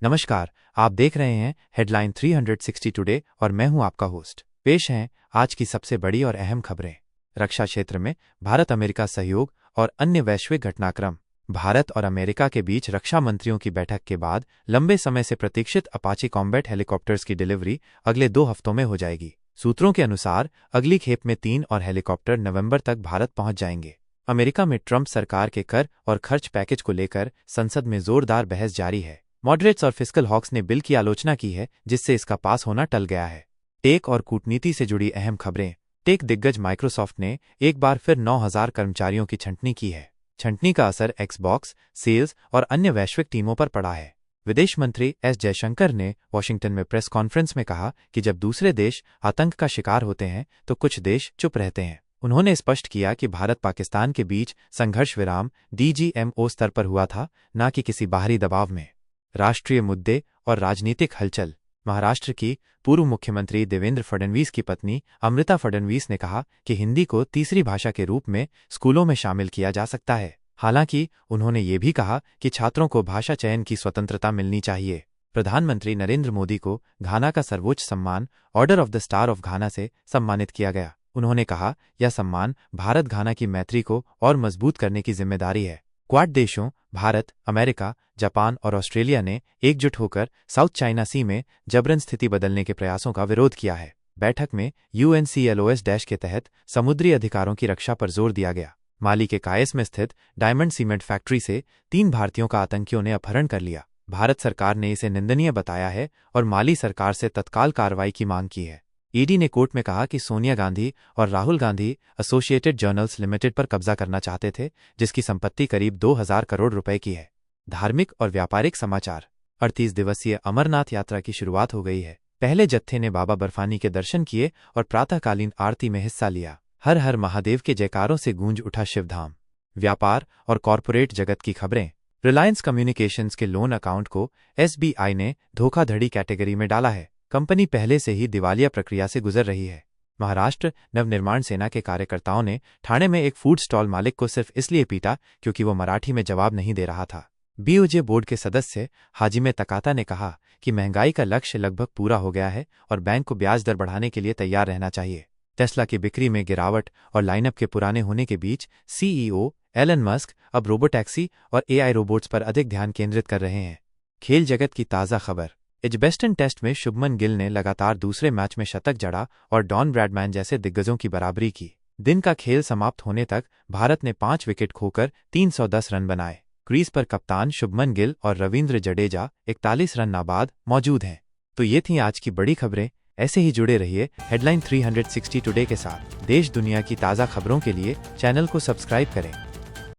नमस्कार, आप देख रहे हैं हेडलाइन 360 टुडे और मैं हूं आपका होस्ट। पेश हैं आज की सबसे बड़ी और अहम खबरें। रक्षा क्षेत्र में भारत अमेरिका सहयोग और अन्य वैश्विक घटनाक्रम। भारत और अमेरिका के बीच रक्षा मंत्रियों की बैठक के बाद लंबे समय से प्रतीक्षित अपाचे कॉम्बैट हेलीकॉप्टर्स की डिलीवरी अगले 2 हफ्तों में हो जाएगी। सूत्रों के अनुसार अगली खेप में 3 और हेलीकॉप्टर नवंबर तक भारत पहुंच जाएंगे। अमेरिका में ट्रंप सरकार के कर और खर्च पैकेज को लेकर संसद में जोरदार बहस जारी है। मॉडरेट्स और फिस्कल हॉक्स ने बिल की आलोचना की है, जिससे इसका पास होना टल गया है। टेक और कूटनीति से जुड़ी अहम खबरें। टेक दिग्गज माइक्रोसॉफ्ट ने एक बार फिर 9,000 कर्मचारियों की छंटनी की है। छंटनी का असर एक्सबॉक्स, सेल्स और अन्य वैश्विक टीमों पर पड़ा है। विदेश मंत्री एस जयशंकर ने वॉशिंगटन में प्रेस कॉन्फ्रेंस में कहा कि जब दूसरे देश आतंक का शिकार होते हैं तो कुछ देश चुप रहते हैं। उन्होंने स्पष्ट किया कि भारत पाकिस्तान के बीच संघर्ष विराम DGMO स्तर पर हुआ था, न कि किसी बाहरी दबाव में। राष्ट्रीय मुद्दे और राजनीतिक हलचल। महाराष्ट्र की पूर्व मुख्यमंत्री देवेंद्र फडणवीस की पत्नी अमृता फडणवीस ने कहा कि हिंदी को तीसरी भाषा के रूप में स्कूलों में शामिल किया जा सकता है। हालांकि उन्होंने ये भी कहा कि छात्रों को भाषा चयन की स्वतंत्रता मिलनी चाहिए। प्रधानमंत्री नरेंद्र मोदी को घाना का सर्वोच्च सम्मान order of the star of घाना से सम्मानित किया गया। उन्होंने कहा, यह सम्मान भारत घाना की मैत्री को और मजबूत करने की जिम्मेदारी है। क्वाड देशों भारत, अमेरिका, जापान और ऑस्ट्रेलिया ने एकजुट होकर साउथ चाइना सी में जबरन स्थिति बदलने के प्रयासों का विरोध किया है। बैठक में UNCLOS- के तहत समुद्री अधिकारों की रक्षा पर जोर दिया गया। माली के कायस में स्थित डायमंड सीमेंट फैक्ट्री से 3 भारतीयों का आतंकियों ने अपहरण कर लिया। भारत सरकार ने इसे निंदनीय बताया है और माली सरकार से तत्काल कार्रवाई की मांग की है। ईडी ने कोर्ट में कहा कि सोनिया गांधी और Rahul Gandhi associated journals limited पर कब्जा करना चाहते थे, जिसकी संपत्ति करीब 2,000 करोड़ रुपए की है। धार्मिक और व्यापारिक समाचार। 38 दिवसीय अमरनाथ यात्रा की शुरुआत हो गई है। पहले जत्थे ने बाबा बर्फानी के दर्शन किए और प्रातःकालीन आरती में हिस्सा लिया। हर हर महादेव के जयकारों से गूंज उठा शिवधाम। व्यापार और कॉरपोरेट जगत की खबरें। रिलायंस कम्युनिकेशंस के लोन अकाउंट को SBI ने धोखाधड़ी कैटेगरी में डाला है। कंपनी पहले से ही दिवालिया प्रक्रिया से गुजर रही है। महाराष्ट्र नवनिर्माण सेना के कार्यकर्ताओं ने ठाणे में एक फूड स्टॉल मालिक को सिर्फ इसलिए पीटा क्योंकि वो मराठी में जवाब नहीं दे रहा था। BOJ बोर्ड के सदस्य हाजिमे तकाता ने कहा कि महंगाई का लक्ष्य लगभग पूरा हो गया है और बैंक को ब्याज दर बढ़ाने के लिए तैयार रहना चाहिए। टेस्ला की बिक्री में गिरावट और लाइनअप के पुराने होने के बीच CEO एलन मस्क अब रोबोटैक्सी और AI रोबोट्स पर अधिक ध्यान केंद्रित कर रहे हैं। खेल जगत की ताज़ा खबर। एजबेस्टन टेस्ट में शुभमन गिल ने लगातार दूसरे मैच में शतक जड़ा और डॉन ब्रैडमैन जैसे दिग्गजों की बराबरी की। दिन का खेल समाप्त होने तक भारत ने 5 विकेट खोकर 310 रन बनाए। क्रीज पर कप्तान शुभमन गिल और रविंद्र जडेजा 41 रन नाबाद मौजूद हैं। तो ये थी आज की बड़ी खबरें। ऐसे ही जुड़े रहिए हेडलाइन 360 टुडे के साथ। देश दुनिया की ताज़ा खबरों के लिए चैनल को सब्सक्राइब करें।